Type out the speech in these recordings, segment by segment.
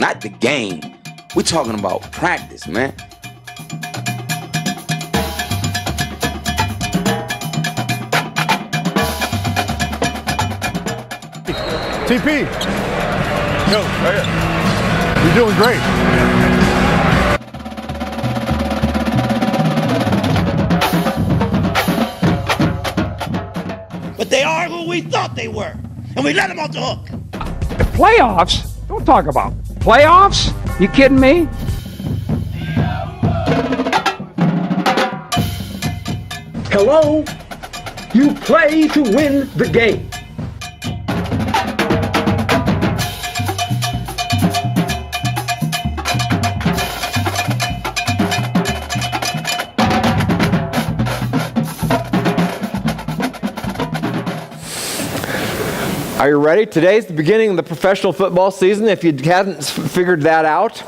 not the game. We're talking about practice, man. TP. Yo, right here. You're doing great. But they are who we thought they were, and we let them off the hook. The playoffs? Don't talk about playoffs. You kidding me? Hello? You play to win the game. Are you ready? Today's the beginning of the professional football season, if you hadn't figured that out.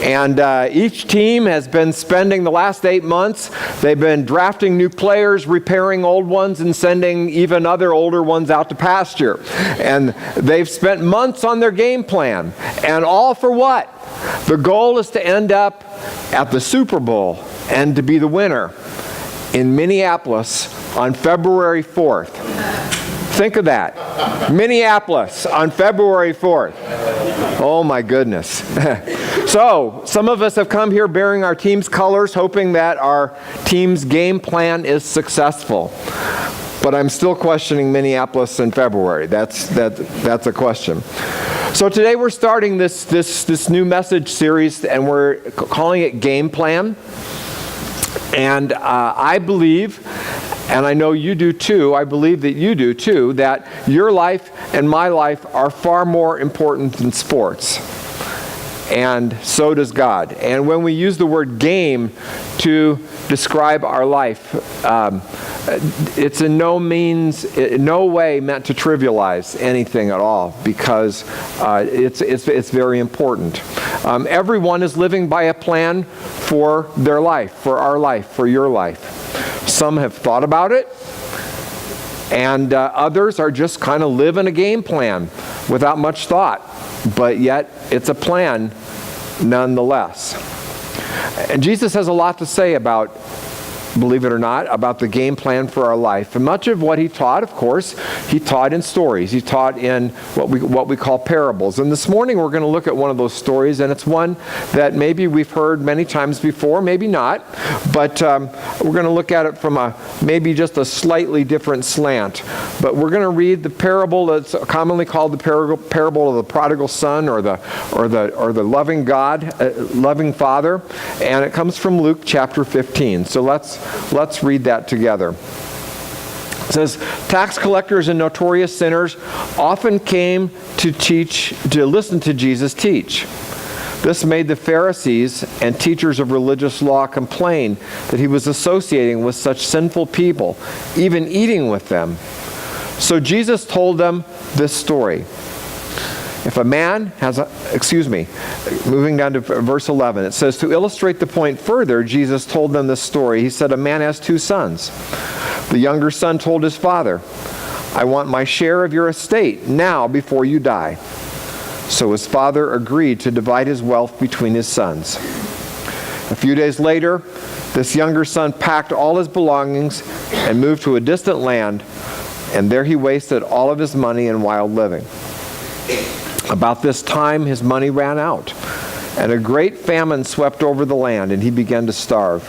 And each team has been spending the last 8 months, they've been drafting new players, repairing old ones, and sending even other older ones out to pasture. And they've spent months on their game plan. And all for what? The goal is to end up at the Super Bowl and to be the winner in Minneapolis on February 4th. Think of that. Minneapolis on February 4th. Oh my goodness. So, some of us have come here bearing our team's colors, hoping that our team's game plan is successful. But I'm still questioning Minneapolis in February. That's a question. So today we're starting this new message series, and we're calling it Game Plan. And I believe, and I know you do too, I believe that you do too, that your life and my life are far more important than sports. And so does God. And when we use the word game to describe our life, it's in no way meant to trivialize anything at all, because it's very important. Everyone is living by a plan for their life, for our life, for your life. Some have thought about it, and others are just kind of living a game plan without much thought. But yet, it's a plan nonetheless. And Jesus has a lot to say about, believe it or not, about the game plan for our life. And much of what he taught, of course, he taught in stories. He taught in what we call parables. And this morning we're going to look at one of those stories, and it's one that maybe we've heard many times before, maybe not. But we're going to look at it from maybe just a slightly different slant. But we're going to read the parable that's commonly called the parable of the prodigal son, or the loving God, loving Father. And it comes from Luke chapter 15. So let's read that together. It says, tax collectors and notorious sinners often came to listen to Jesus teach. This made the Pharisees and teachers of religious law complain that he was associating with such sinful people, even eating with them. So Jesus told them this story. If a man has moving down to verse 11, it says, to illustrate the point further, Jesus told them this story. He said, a man has 2 sons. The younger son told his father, I want my share of your estate now before you die. So his father agreed to divide his wealth between his sons. A few days later, this younger son packed all his belongings and moved to a distant land, and there he wasted all of his money in wild living. About this time, his money ran out, and a great famine swept over the land, and he began to starve.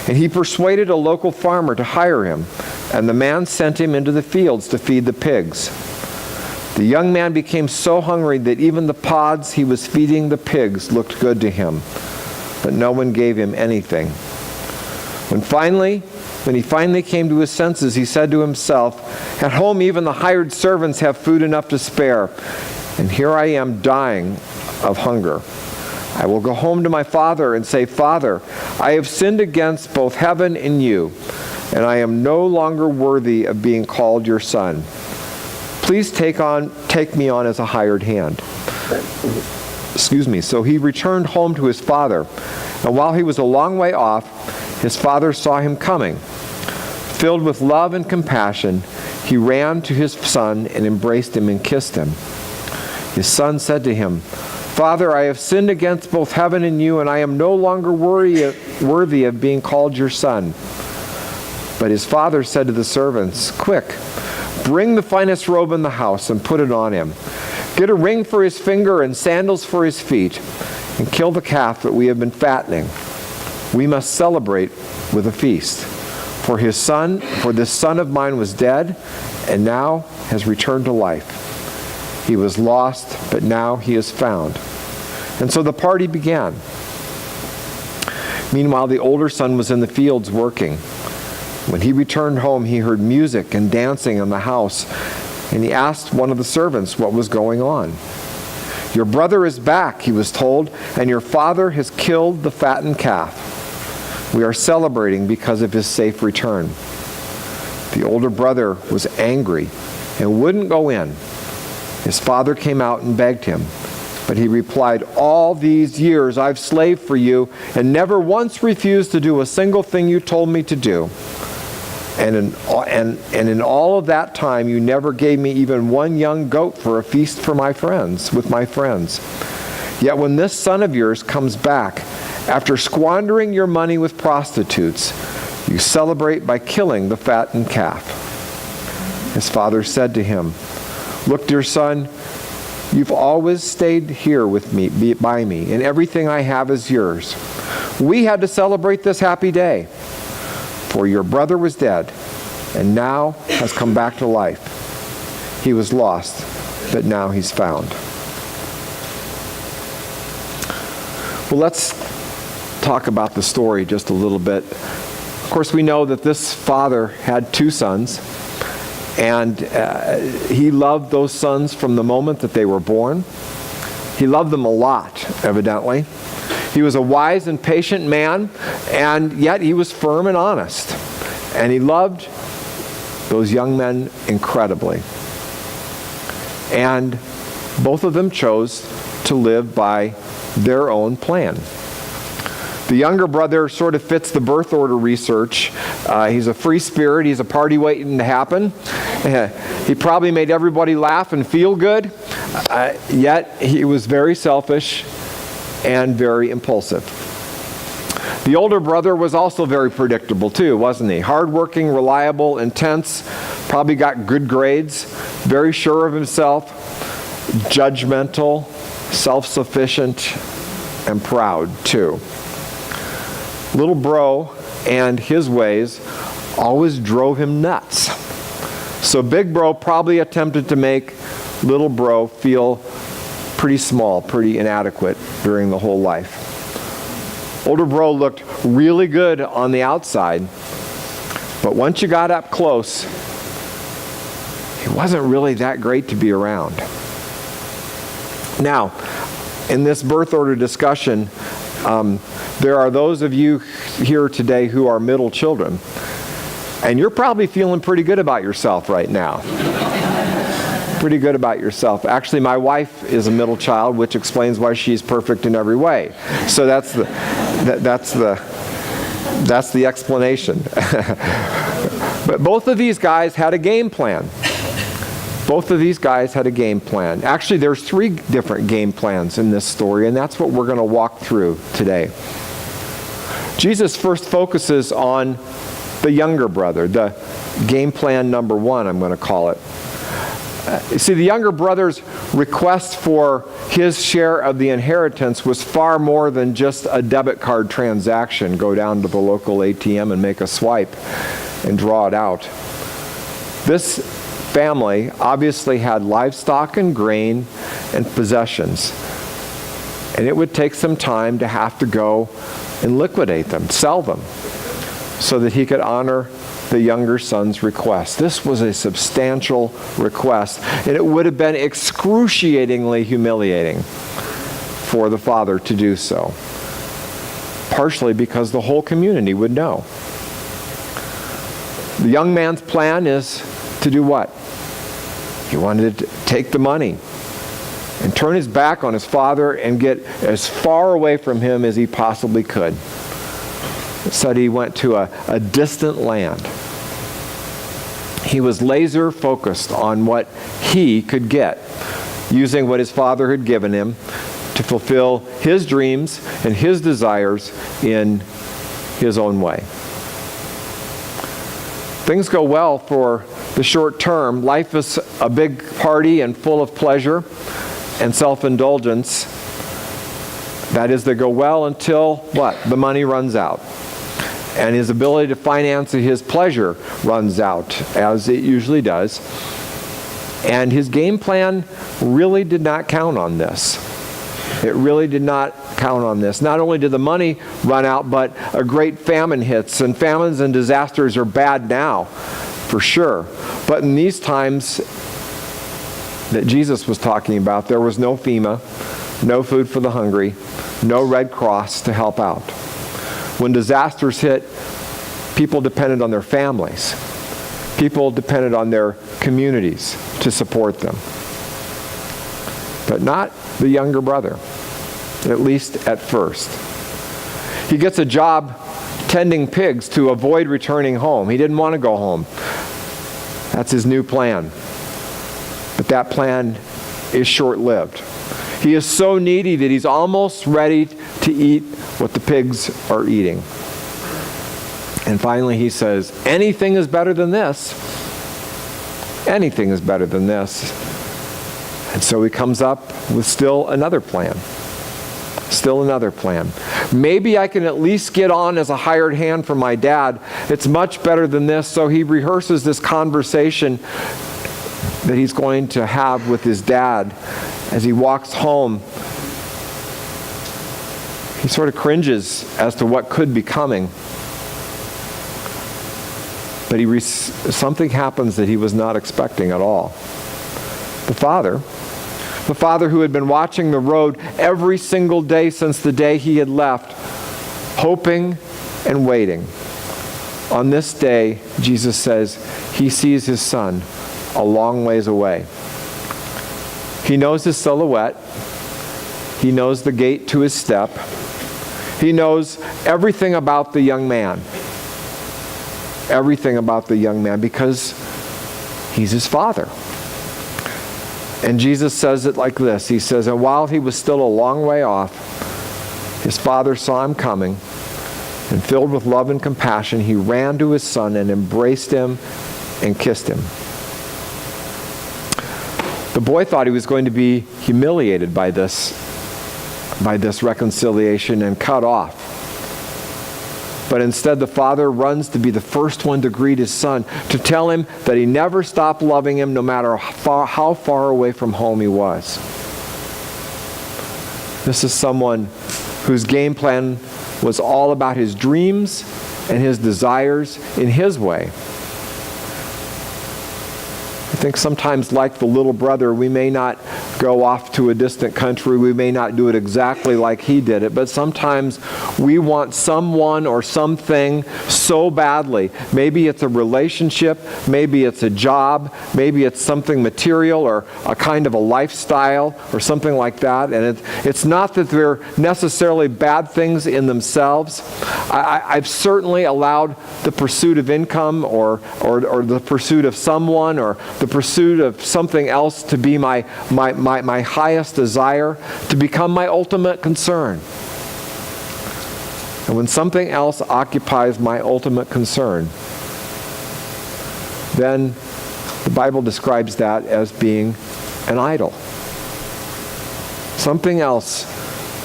And he persuaded a local farmer to hire him, and the man sent him into the fields to feed the pigs. The young man became so hungry that even the pods he was feeding the pigs looked good to him, but no one gave him anything. When he finally came to his senses, he said to himself, at home even the hired servants have food enough to spare, and here I am dying of hunger. I will go home to my father and say, Father, I have sinned against both heaven and you, and I am no longer worthy of being called your son. Please take me on as a hired hand. So he returned home to his father, and while he was a long way off, his father saw him coming. Filled with love and compassion, he ran to his son and embraced him and kissed him. His son said to him, Father, I have sinned against both heaven and you, and I am no longer worthy of being called your son." But his father said to the servants, "Quick, bring the finest robe in the house and put it on him. Get a ring for his finger and sandals for his feet, and kill the calf that we have been fattening. We must celebrate with a feast. For this son of mine was dead, and now has returned to life. He was lost, but now he is found." And so the party began. Meanwhile, the older son was in the fields working. When he returned home, he heard music and dancing in the house, and he asked one of the servants what was going on. "Your brother is back," he was told, "and your father has killed the fattened calf. We are celebrating because of his safe return." The older brother was angry and wouldn't go in. His father came out and begged him, but he replied, "All these years I've slaved for you and never once refused to do a single thing you told me to do. And in all of that time, you never gave me even one young goat for a feast for with my friends. Yet when this son of yours comes back, after squandering your money with prostitutes, you celebrate by killing the fattened calf." His father said to him, "Look, dear son, you've always stayed here with me, by me, and everything I have is yours. We had to celebrate this happy day. For your brother was dead, and now has come back to life. He was lost, but now he's found." Well, let's talk about the story just a little bit. Of course, we know that this father had two sons, and he loved those sons from the moment that they were born. He loved them a lot, evidently. He was a wise and patient man, and yet he was firm and honest. And he loved those young men incredibly. And both of them chose to live by their own plan. The younger brother sort of fits the birth order research. He's a free spirit. He's a party waiting to happen. He probably made everybody laugh and feel good. Yet he was very selfish and very impulsive. The older brother was also very predictable too, wasn't he? Hardworking, reliable, intense, probably got good grades, very sure of himself, judgmental, self-sufficient, and proud too. Little bro and his ways always drove him nuts. So big bro probably attempted to make little bro feel pretty small, pretty inadequate during the whole life. Older bro looked really good on the outside, but once you got up close, he wasn't really that great to be around. Now, in this birth order discussion, there are those of you here today who are middle children, and you're probably feeling pretty good about yourself right now. Pretty good about yourself. Actually, my wife is a middle child, which explains why she's perfect in every way. So that's the explanation. But both of these guys had a game plan. Both of these guys had a game plan. Actually, there's 3 different game plans in this story, and that's what we're going to walk through today. Jesus first focuses on the younger brother, the game plan number 1, I'm going to call it. You see, the younger brother's request for his share of the inheritance was far more than just a debit card transaction. Go down to the local ATM and make a swipe and draw it out. This family obviously had livestock and grain and possessions. And it would take some time to have to go and liquidate them, sell them, so that he could honor the younger son's request. This was a substantial request, and it would have been excruciatingly humiliating for the father to do so, partially because the whole community would know. The young man's plan is to do what? He wanted to take the money and turn his back on his father and get as far away from him as he possibly could. So he went to a distant land. He was laser focused on what he could get, using what his father had given him to fulfill his dreams and his desires in his own way. Things go well for the short term. Life is a big party and full of pleasure and self-indulgence. That is, they go well until what? The money runs out. And his ability to finance his pleasure runs out, as it usually does. And his game plan really did not count on this. It really did not count on this. Not only did the money run out, but a great famine hits. And famines and disasters are bad now, for sure. But in these times that Jesus was talking about, there was no FEMA, no food for the hungry, no Red Cross to help out. When disasters hit, people depended on their families. People depended on their communities to support them. But not the younger brother, at least at first. He gets a job tending pigs to avoid returning home. He didn't want to go home. That's his new plan. But that plan is short-lived. He is so needy that he's almost ready to eat what the pigs are eating. And finally he says, anything is better than this. Anything is better than this. And so he comes up with still another plan. Still another plan. Maybe I can at least get on as a hired hand for my dad. It's much better than this. So he rehearses this conversation that he's going to have with his dad as he walks home. He sort of cringes as to what could be coming. But something happens that he was not expecting at all. The father who had been watching the road every single day since the day he had left, hoping and waiting. On this day, Jesus says, he sees his son a long ways away. He knows his silhouette. He knows the gait to his step. He knows everything about the young man. Everything about the young man because he's his father. And Jesus says it like this. He says, and while he was still a long way off, his father saw him coming, and filled with love and compassion, he ran to his son and embraced him and kissed him. The boy thought he was going to be humiliated by this reconciliation and cut off. But instead, the father runs to be the first one to greet his son, to tell him that he never stopped loving him no matter how far away from home he was. This is someone whose game plan was all about his dreams and his desires in his way. I think sometimes, like the little brother, we may not go off to a distant country. We may not do it exactly like he did it, but sometimes we want someone or something so badly. Maybe it's a relationship, maybe it's a job, maybe it's something material or a kind of a lifestyle or something like that. And it's not that they're necessarily bad things in themselves. I've certainly allowed the pursuit of income or the pursuit of someone or the pursuit of something else to be my highest desire, to become my ultimate concern. And when something else occupies my ultimate concern, then the Bible describes that as being an idol. Something else,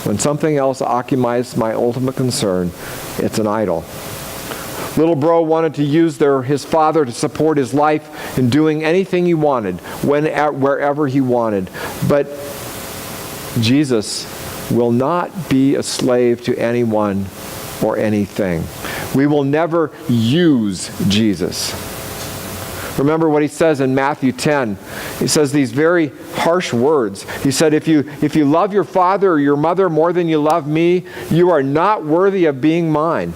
when something else occupies my ultimate concern, it's an idol. Little bro wanted to use his father to support his life in doing anything he wanted, wherever he wanted. But Jesus will not be a slave to anyone or anything. We will never use Jesus. Remember what he says in Matthew 10. He says these very harsh words. He said, if you love your father or your mother more than you love me, you are not worthy of being mine.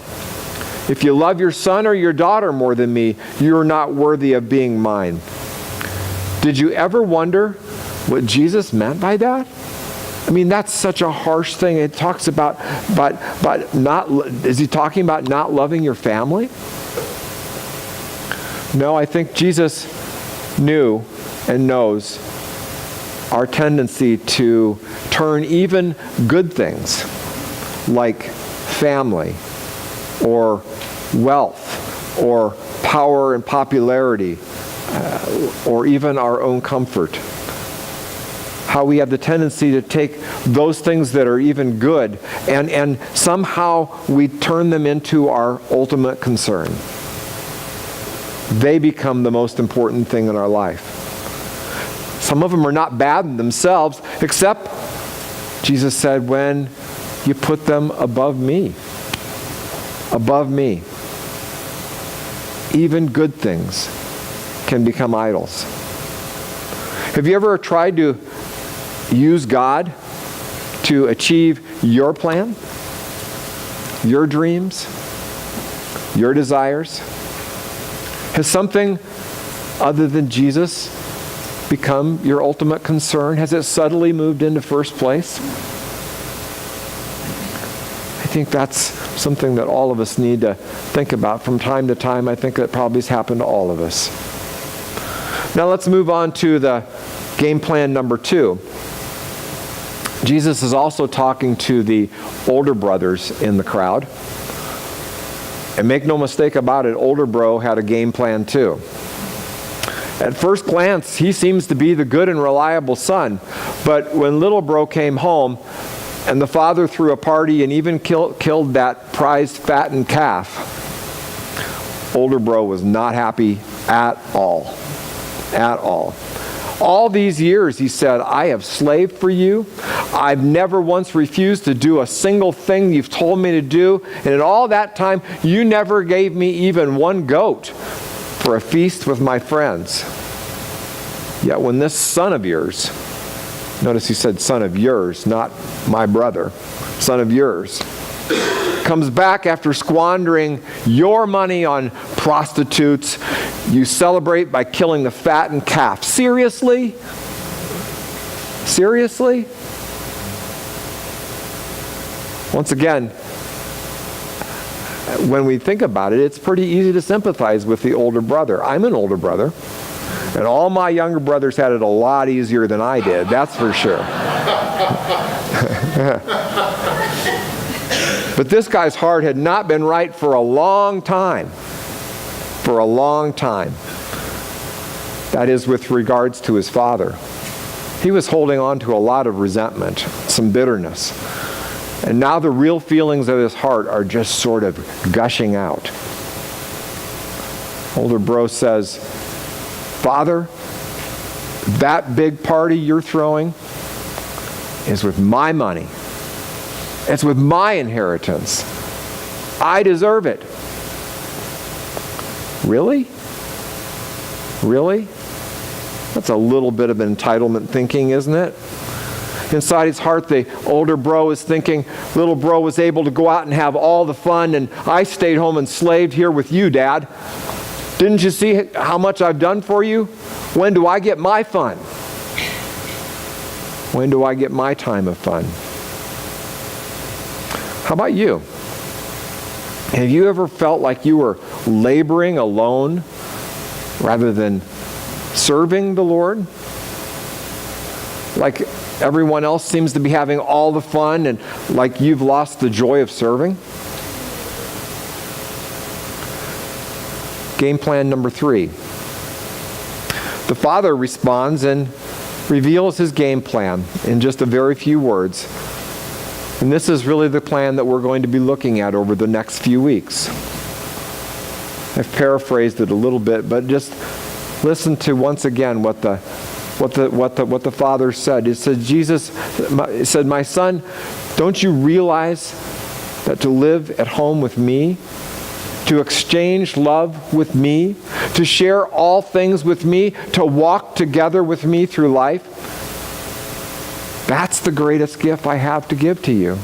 If you love your son or your daughter more than me, you are not worthy of being mine. Did you ever wonder what Jesus meant by that? I mean, that's such a harsh thing. It talks about, but not, is he talking about not loving your family? No, I think Jesus knew and knows our tendency to turn even good things like family or wealth or power and popularity or even our own comfort. How we have the tendency to take those things that are even good and somehow we turn them into our ultimate concern. They become the most important thing in our life. Some of them are not bad in themselves, except Jesus said, when you put them above me. Above me. Even good things can become idols. Have you ever tried to use God to achieve your plan, your dreams, your desires? Has something other than Jesus become your ultimate concern? Has it subtly moved into first place? I think that's something that all of us need to think about from time to time. I think that probably has happened to all of us. Now let's move on to the game plan number 2. Jesus is also talking to the older brothers in the crowd. And make no mistake about it, older bro had a game plan too. At first glance, he seems to be the good and reliable son. But when little bro came home and the father threw a party and even killed that prized fattened calf, older bro was not happy at all. At all. All these years, he said, I have slaved for you. I've never once refused to do a single thing you've told me to do. And in all that time, you never gave me even one goat for a feast with my friends. Yet when this son of yours, notice he said son of yours, not my brother, son of yours, comes back after squandering your money on prostitutes, you celebrate by killing the fattened calf. Seriously? Seriously? Once again, when we think about it, it's pretty easy to sympathize with the older brother. I'm an older brother, and all my younger brothers had it a lot easier than I did, that's for sure. But this guy's heart had not been right for a long time. For a long time. That is, with regards to his father. He was holding on to a lot of resentment, some bitterness. And now the real feelings of his heart are just sort of gushing out. Older bro says, Father, that big party you're throwing is with my money. It's with my inheritance. I deserve it. Really? Really? That's a little bit of entitlement thinking, isn't it? Inside his heart, the older bro is thinking, little bro was able to go out and have all the fun, and I stayed home and slaved here with you, Dad. Didn't you see how much I've done for you? When do I get my fun? When do I get my time of fun? How about you? Have you ever felt like you were laboring alone rather than serving the Lord? Like everyone else seems to be having all the fun and like you've lost the joy of serving? Game plan number 3. The father responds and reveals his game plan in just a very few words. And this is really the plan that we're going to be looking at over the next few weeks. I've paraphrased it a little bit, but just listen to once again what the father said. It said, Jesus said, my son, don't you realize that to live at home with me, to exchange love with me, to share all things with me, to walk together with me through life, that's the greatest gift I have to give to you.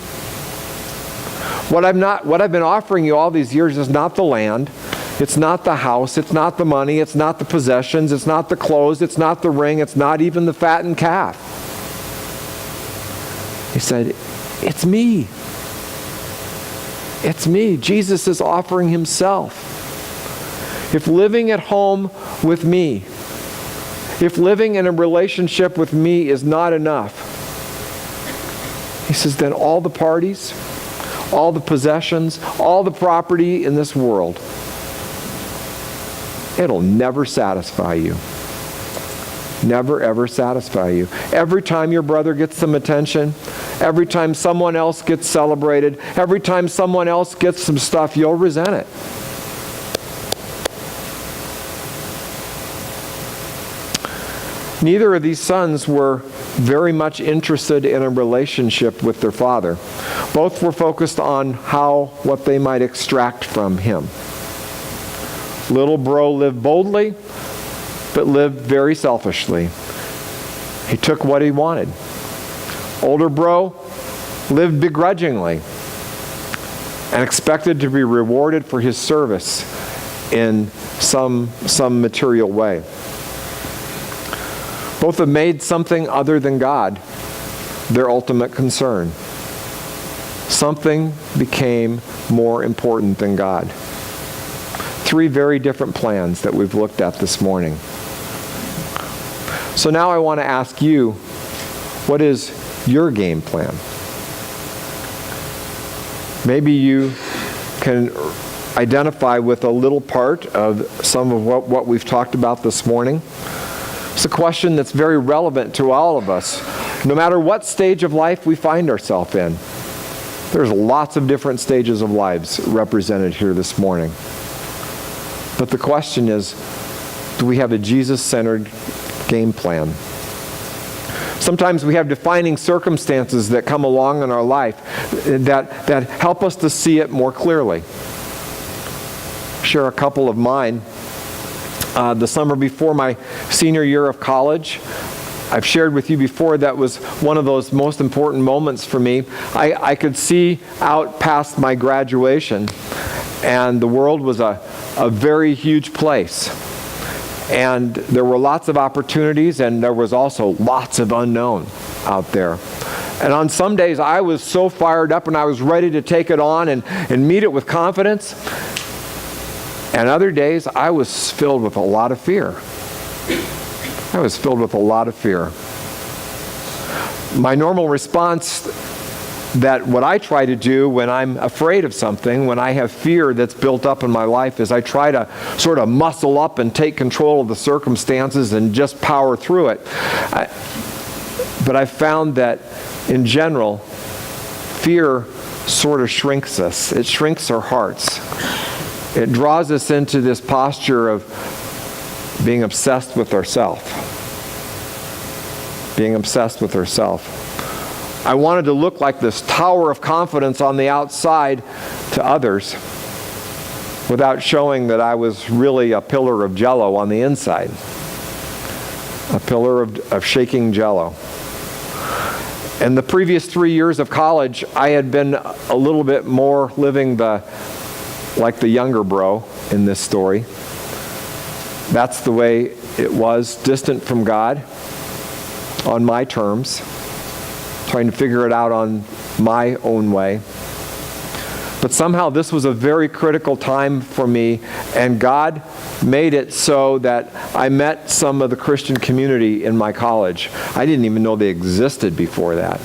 What I've been offering you all these years is not the land, it's not the house, it's not the money, it's not the possessions, it's not the clothes, it's not the ring, it's not even the fattened calf. He said, it's me. It's me. Jesus is offering himself. If living at home with me if living in a relationship with me is not enough, he says, then all the parties, all the possessions, all the property in this world, it'll never satisfy you. Never, ever satisfy you. Every time your brother gets some attention, every time someone else gets celebrated, every time someone else gets some stuff, you'll resent it. Neither of these sons were very much interested in a relationship with their father. Both were focused on what they might extract from him. Little bro lived boldly, but lived very selfishly. He took what he wanted. Older bro lived begrudgingly and expected to be rewarded for his service in some material way. Both have made something other than God their ultimate concern. Something became more important than God. Three very different plans that we've looked at this morning. So now I want to ask you, what is your game plan? Maybe you can identify with a little part of some of what we've talked about this morning. It's a question that's very relevant to all of us, no matter what stage of life we find ourselves in. There's lots of different stages of lives represented here this morning. But the question is, do we have a Jesus-centered game plan? Sometimes we have defining circumstances that come along in our life that help us to see it more clearly. Share a couple of mine. The summer before my senior year of college, I've shared with you before, that was one of those most important moments for me. I could see out past my graduation, and the world was a very huge place. And there were lots of opportunities, and there was also lots of unknown out there. And on some days, I was so fired up and I was ready to take it on and meet it with confidence. And other days, I was filled with a lot of fear. I was filled with a lot of fear. My normal response, that what I try to do when I'm afraid of something, when I have fear that's built up in my life, is I try to sort of muscle up and take control of the circumstances and just power through it. But I've found that in general, fear sort of shrinks us. It shrinks our hearts. It draws us into this posture of being obsessed with ourselves. Being obsessed with ourselves. I wanted to look like this tower of confidence on the outside to others without showing that I was really a pillar of jello on the inside. A pillar of shaking jello. In the previous 3 years of college, I had been a little bit more living like the younger bro in this story. That's the way it was, distant from God, on my terms, trying to figure it out on my own way. But somehow this was a very critical time for me, and God made it so that I met some of the Christian community in my college. I didn't even know they existed before that.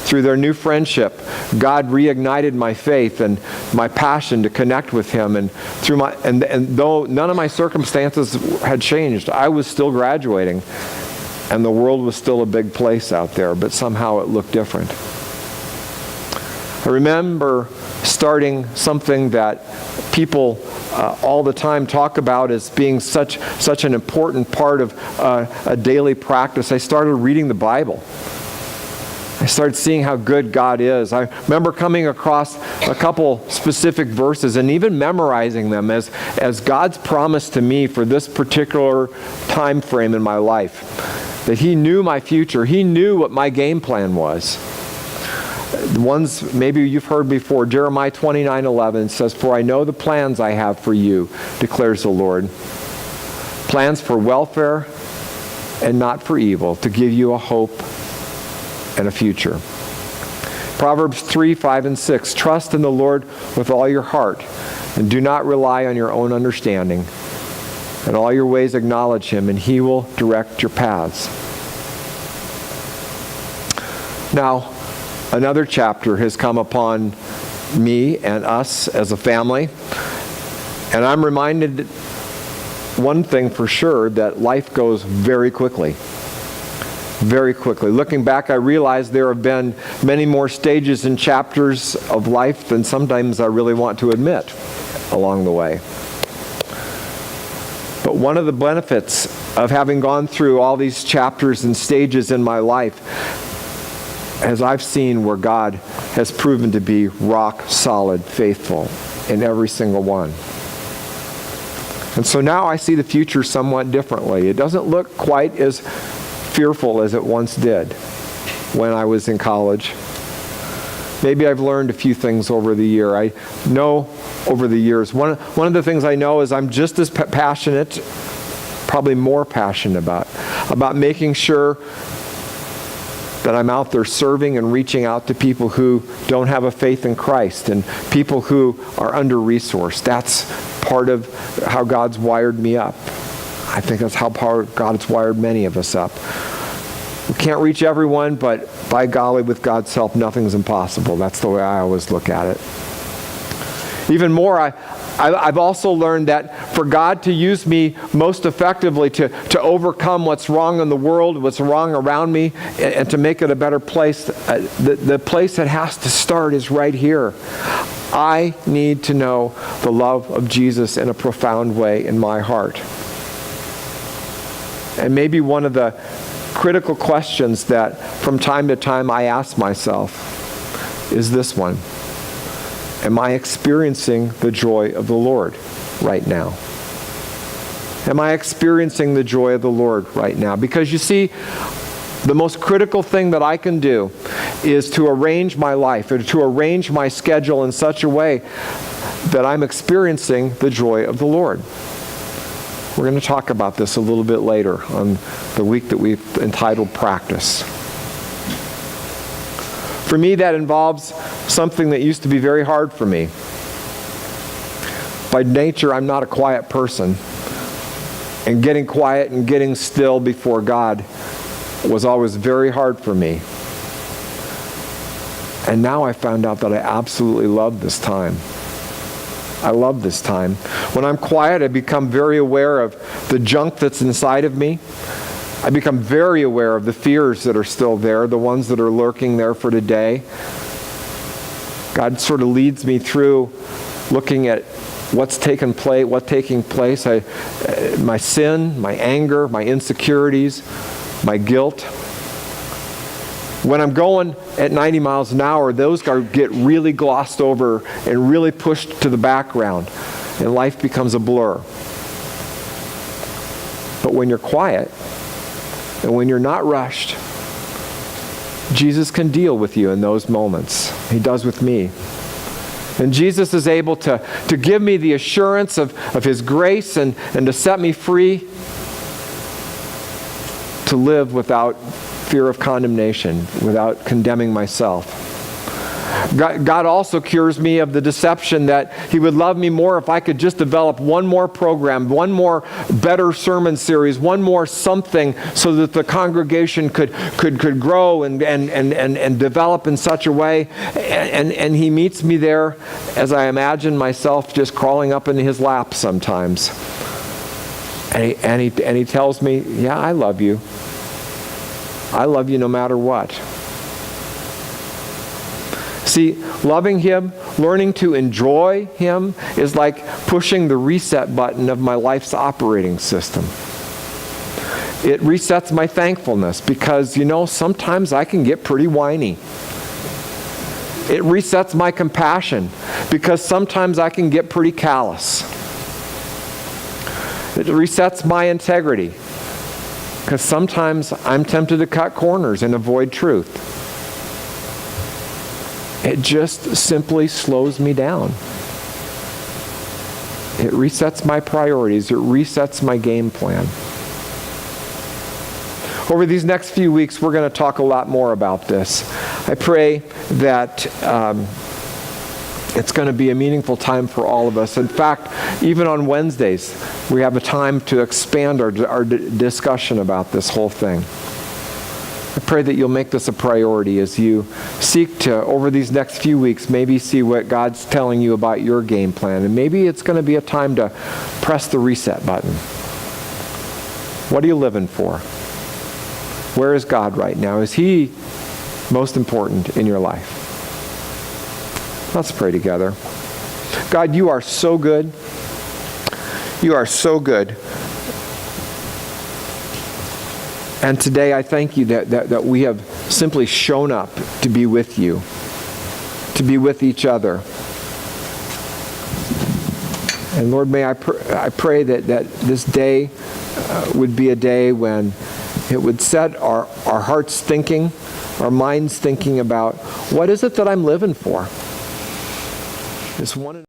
Through their new friendship, God reignited my faith and my passion to connect with Him. And though none of my circumstances had changed, I was still graduating, and the world was still a big place out there, but somehow it looked different. I remember starting something that people all the time talk about as being such an important part of a daily practice. I started reading the Bible. I started seeing how good God is. I remember coming across a couple specific verses and even memorizing them as God's promise to me for this particular time frame in my life. That He knew my future. He knew what my game plan was. The ones maybe you've heard before, Jeremiah 29:11 says, "For I know the plans I have for you, declares the Lord. Plans for welfare and not for evil, to give you a hope and a future." Proverbs 3:5 and 6, "Trust in the Lord with all your heart, and do not rely on your own understanding. In all your ways acknowledge him, and he will direct your paths. Now, another chapter has come upon me and us as a family, and I'm reminded one thing for sure, that life goes very quickly. Very quickly. Looking back, I realize there have been many more stages and chapters of life than sometimes I really want to admit along the way. But one of the benefits of having gone through all these chapters and stages in my life, as I've seen where God has proven to be rock solid, faithful in every single one. And so now I see the future somewhat differently. It doesn't look quite as fearful as it once did when I was in college. Maybe I've learned a few things over the year. I know over the years, one of the things I know is I'm just as passionate, probably more passionate about making sure that I'm out there serving and reaching out to people who don't have a faith in Christ and people who are under-resourced. That's part of how God's wired me up. I think that's how God's wired many of us up. We can't reach everyone, but by golly, with God's help, nothing's impossible. That's the way I always look at it. Even more, I've also learned that for God to use me most effectively to overcome what's wrong in the world, what's wrong around me, and to make it a better place, the place that has to start is right here. I need to know the love of Jesus in a profound way in my heart. And maybe one of the critical questions that from time to time I ask myself is this one. Am I experiencing the joy of the Lord right now? Am I experiencing the joy of the Lord right now? Because you see, the most critical thing that I can do is to arrange my life, or to arrange my schedule in such a way that I'm experiencing the joy of the Lord. We're going to talk about this a little bit later on the week that we've entitled Practice. For me, that involves something that used to be very hard for me. By nature, I'm not a quiet person. And getting quiet and getting still before God was always very hard for me. And now I found out that I absolutely love this time. I love this time. When I'm quiet, I become very aware of the junk that's inside of me. I become very aware of the fears that are still there, the ones that are lurking there for today. God sort of leads me through looking at what's taking place, my sin, my anger, my insecurities, my guilt. When I'm going at 90 miles an hour, those get really glossed over and really pushed to the background, and life becomes a blur. But when you're quiet, and when you're not rushed, Jesus can deal with you in those moments. He does with me. And Jesus is able to give me the assurance of His grace and to set me free to live without fear of condemnation, without condemning myself. God also cures me of the deception that He would love me more if I could just develop one more program, one more better sermon series, one more something so that the congregation could grow and develop in such a way. And He meets me there as I imagine myself just crawling up into His lap sometimes. And he tells me, yeah, I love you. I love you no matter what. See, loving Him, learning to enjoy Him is like pushing the reset button of my life's operating system. It resets my thankfulness because, sometimes I can get pretty whiny. It resets my compassion because sometimes I can get pretty callous. It resets my integrity because sometimes I'm tempted to cut corners and avoid truth. It just simply slows me down. It resets my priorities. It resets my game plan. Over these next few weeks, we're going to talk a lot more about this. I pray that it's going to be a meaningful time for all of us. In fact, even on Wednesdays, we have a time to expand our discussion about this whole thing. I pray that you'll make this a priority as you seek to, over these next few weeks, maybe see what God's telling you about your game plan. And maybe it's going to be a time to press the reset button. What are you living for? Where is God right now? Is He most important in your life? Let's pray together. God, you are so good. You are so good. And today I thank you that we have simply shown up to be with you, to be with each other. And Lord, may I pray that this day would be a day when it would set our hearts thinking, our minds thinking about, what is it that I'm living for? This one